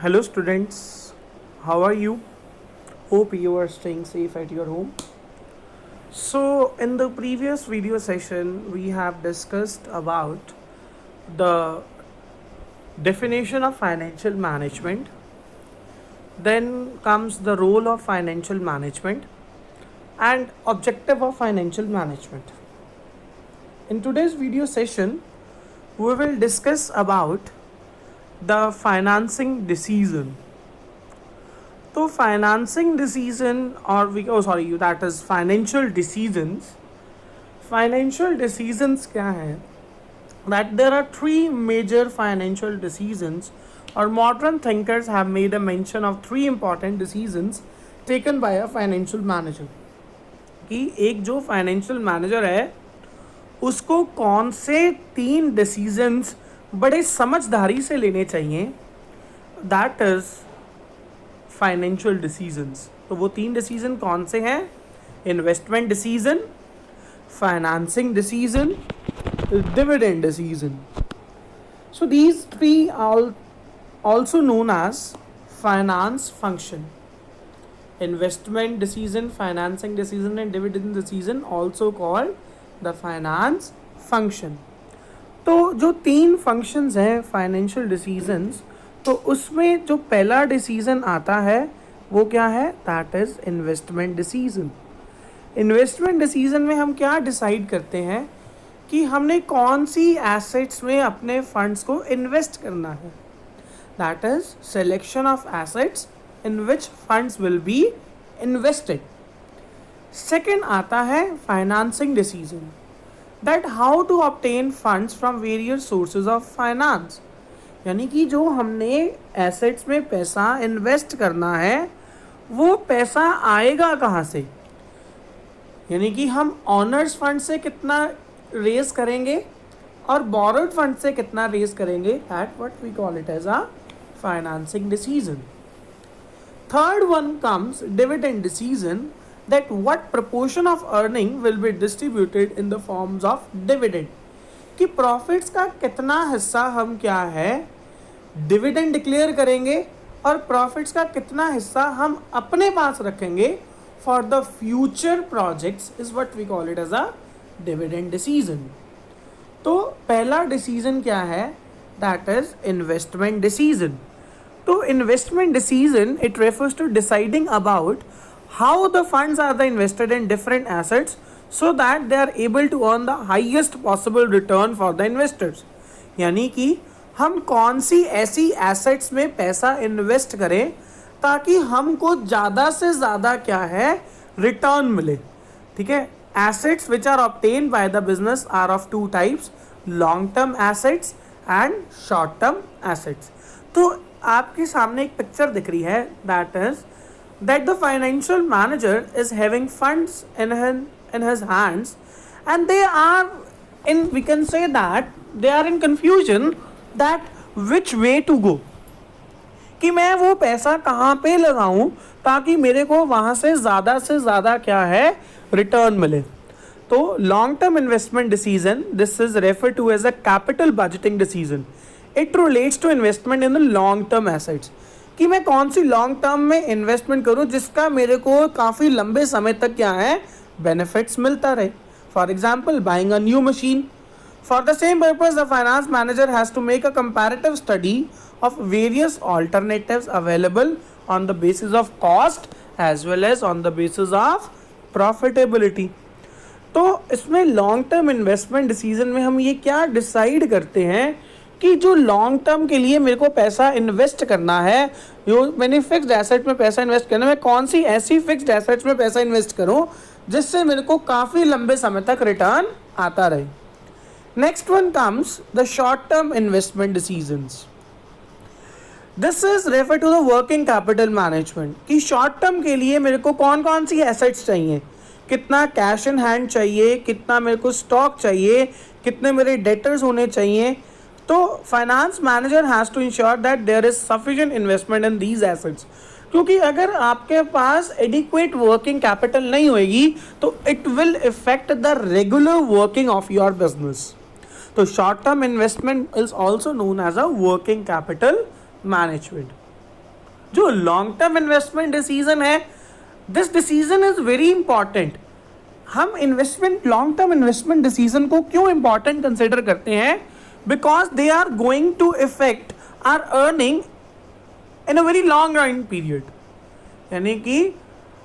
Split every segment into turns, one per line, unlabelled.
Hello, students. How are you? Hope you are staying safe at your home. So, in the previous video session, we have discussed about the definition of financial management. Then comes the role of financial management and objective of financial management. In today's video session, we will discuss about the financing decision. तो financing decision और that is financial decisions क्या है that there are three major financial decisions और modern thinkers have made a mention of three important decisions taken by a financial manager कि एक जो financial manager है उसको कौन से तीन डिसीजंस बड़े समझदारी से लेने चाहिए दैट इज फाइनेंशियल डिसीजंस. तो वो तीन डिसीजन कौन से हैं? Investment decision, financing decision, dividend decision. So these three are also known as finance function. Investment decision, financing decision and dividend decision also called the finance function. तो जो तीन functions हैं फाइनेंशियल डिसीजंस, तो उसमें जो पहला डिसीजन आता है वो क्या है? That is investment decision. Investment decision में हम क्या डिसाइड करते हैं कि हमने कौन सी एसेट्स में अपने फंड्स को इन्वेस्ट करना है. That is selection of assets in which funds will be invested. Second आता है financing decision, that how to obtain funds from various sources of finance. यानी कि जो हमने एसेट्स में पैसा इन्वेस्ट करना है वो पैसा आएगा कहाँ से. यानी कि हम ऑनर्स फंड से कितना रेज करेंगे और बोरोड फंड से कितना रेज करेंगे. That what we call it as a financing decision. Third one comes dividend decision, that what proportion of earning will be distributed in the forms of dividend. कि profits का कितना हिस्सा हम क्या है डिविडेंड डिक्लेयर करेंगे और प्रॉफिट्स का कितना हिस्सा हम अपने पास रखेंगे for the future projects is what we call it as a dividend decision. तो पहला डिसीजन क्या है? That is investment decision. तो investment decision it refers to deciding about how the funds are invested in different assets so that they are able to earn the highest possible return for the investors. यानी कि हम कौन सी ऐसी assets में पैसा invest करें ताकि हमको ज़्यादा से ज़्यादा क्या है रिटर्न मिले. ठीक है. assets which are obtained by the business are of two types, long term assets and short term assets. तो आपके सामने एक पिक्चर दिख रही है that is that the financial manager is having funds in his hands and they are we can say that they are in confusion that which way to go. कि मैं वो पैसा कहाँ पे लगाऊं ताकि मेरे को वहाँ से ज़्यादा क्या है रिटर्न मिले. तो long term investment decision, this is refer to as a capital budgeting decision. It relates to investment in the long term assets कि मैं कौन सी लॉन्ग टर्म में इन्वेस्टमेंट करूं जिसका मेरे को काफ़ी लंबे समय तक क्या है बेनिफिट्स मिलता रहे. For example buying a new machine. For the same purpose the finance manager has to make a comparative study of various alternatives available on the basis of cost as well as on the basis of profitability. तो इसमें long term investment decision में हम ये क्या decide करते हैं कि जो लॉन्ग टर्म के लिए मेरे को पैसा इन्वेस्ट करना है, जो मैंने फिक्स्ड एसेट में पैसा इन्वेस्ट करना है, मैं कौन सी ऐसी फिक्स्ड एसेट्स में पैसा इन्वेस्ट करूं जिससे मेरे को काफ़ी लंबे समय तक रिटर्न आता रहे. Next one comes the short term investment decisions. This is refer to the working capital management कि शॉर्ट टर्म के लिए मेरे को कौन कौन सी एसेट्स चाहिए, कितना कैश इन हैंड चाहिए, कितना मेरे को स्टॉक चाहिए, कितने मेरे डेटर्स होने चाहिए. तो finance manager has to ensure that there is sufficient investment in these assets. क्योंकि अगर आपके पास एडिक्वेट वर्किंग कैपिटल नहीं होएगी तो it will effect the regular working of your business. So short-term investment is also known as a working capital management. जो long term investment decision है, this decision is very important. हम investment long term investment decision को क्यों important consider करते हैं? Because they are going to affect our earning in a very long run period. यानी कि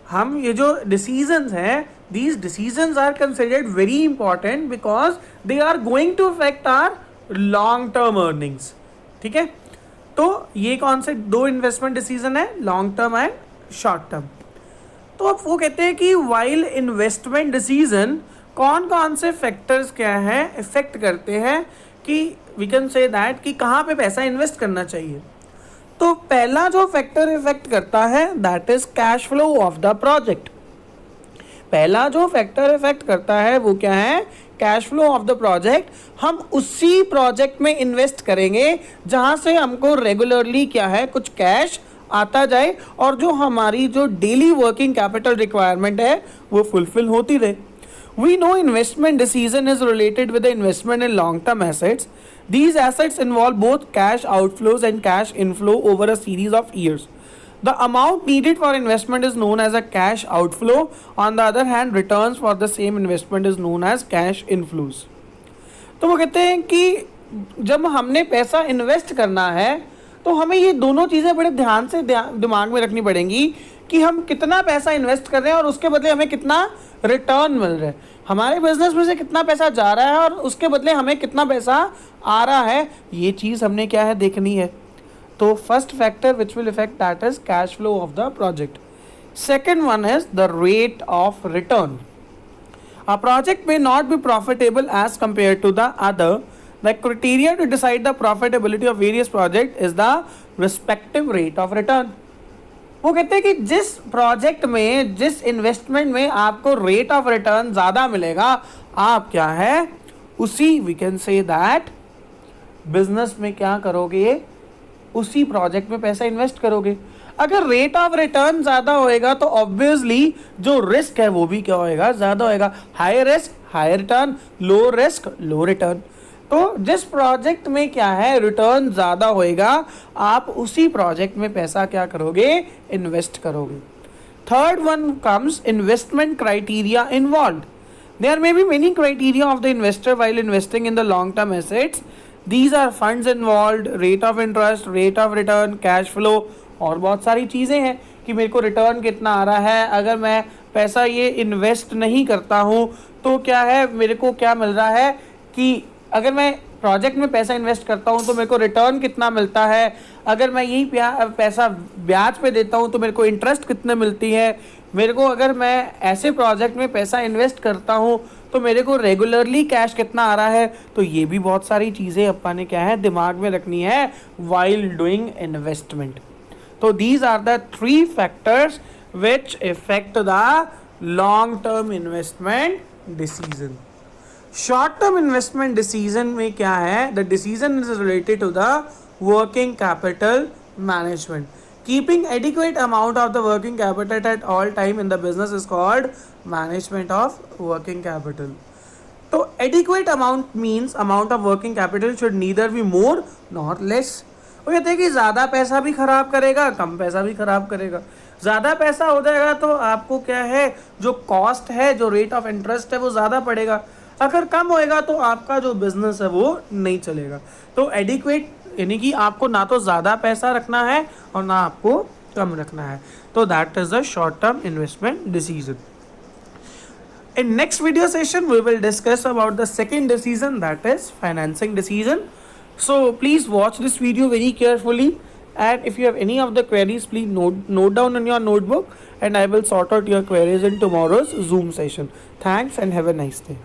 हम ये जो डिसीजंस हैं, these decisions are considered very important because they are going to affect our long term earnings. ठीक है, तो ये कौन से दो इन्वेस्टमेंट डिसीजन है, long term and short term. तो अब वो कहते हैं कि वाइल इन्वेस्टमेंट डिसीजन कौन कौन से फैक्टर्स क्या है इफेक्ट करते हैं कि वी कैन से दैट कि कहाँ पे पैसा इन्वेस्ट करना चाहिए. तो पहला जो फैक्टर इफेक्ट करता है that is cash flow of the project. पहला जो फैक्टर इफेक्ट करता है वो क्या है, cash flow of the project. हम उसी प्रोजेक्ट में इन्वेस्ट करेंगे जहां से हमको रेगुलरली क्या है कुछ कैश आता जाए और जो हमारी जो डेली वर्किंग कैपिटल रिक्वायरमेंट है वो फुलफिल होती रहे. We know investment decision is related with the investment in long-term assets. These assets involve both cash outflows and cash inflow over a series of years. The amount needed for investment is known as a cash outflow. On the other hand, returns for the same investment is known as cash inflows. तो वो कहते हैं कि जब हमने पैसा invest करना है तो हमें ये दोनों चीज़ें बड़े ध्यान से दिमाग में रखनी पड़ेंगी कि हम कितना पैसा इन्वेस्ट कर रहे हैं और उसके बदले हमें कितना रिटर्न मिल रहा है. हमारे बिजनेस में से कितना पैसा जा रहा है और उसके बदले हमें कितना पैसा आ रहा है, ये चीज़ हमने क्या है देखनी है. तो first factor which will effect that is cash flow of the project. Second one is the rate of return. A project may not be profitable as compared to the other. The criteria to decide the profitability of various projects is the respective rate of return. वो कहते हैं कि जिस project में जिस investment में आपको rate of return ज़्यादा मिलेगा, आप क्या है उसी we can say that business में क्या करोगे, उसी प्रोजेक्ट में पैसा इन्वेस्ट करोगे. अगर रेट ऑफ रिटर्न ज़्यादा होएगा तो ऑब्वियसली जो रिस्क है वो भी क्या होएगा, ज़्यादा होएगा. High risk high return, low risk low return. तो जिस प्रोजेक्ट में क्या है रिटर्न ज़्यादा होएगा, आप उसी प्रोजेक्ट में पैसा क्या करोगे, इन्वेस्ट करोगे. Third one comes investment criteria involved. There may be many criteria of the investor while investing in the long term assets. These are funds involved, rate of interest, rate of return, cash flow और बहुत सारी चीज़ें हैं कि मेरे को return कितना आ रहा है. अगर मैं पैसा ये इन्वेस्ट नहीं करता हूँ तो क्या है मेरे को क्या मिल रहा है कि अगर मैं प्रोजेक्ट में पैसा इन्वेस्ट करता हूँ तो मेरे को रिटर्न कितना मिलता है. अगर मैं यही पैसा ब्याज पे देता हूँ तो मेरे को इंटरेस्ट कितने मिलती है. मेरे को अगर मैं ऐसे प्रोजेक्ट में पैसा इन्वेस्ट करता हूँ तो मेरे को रेगुलरली कैश कितना आ रहा है. तो ये भी बहुत सारी चीज़ें अपन ने क्या है दिमाग में रखनी है वाइल डूइंग इन्वेस्टमेंट. तो these are the three factors which affect the long term investment decision. Short term investment decision में क्या है, the decision is related to the working capital management. Keeping adequate amount of the working capital at all time in the business is called management of working capital. तो adequate amount means amount of working capital should neither be more not less. वो कहते हैं कि ज़्यादा पैसा भी खराब करेगा, कम पैसा भी खराब करेगा. ज़्यादा पैसा हो जाएगा तो आपको क्या है जो कॉस्ट है, जो रेट ऑफ इंटरेस्ट है वो ज़्यादा पड़ेगा. अगर कम होएगा तो आपका जो बिजनेस है वो नहीं चलेगा. तो एडिक्वेट यानी कि आपको ना तो ज़्यादा पैसा रखना है और ना आपको कम रखना है. तो that is the short term investment decision. In next video session, we will discuss about the second decision, that is financing decision. So please watch this video very carefully, and if you have any of the queries, please note down in your notebook, and I will sort out your queries in tomorrow's Zoom session. Thanks and have a nice day.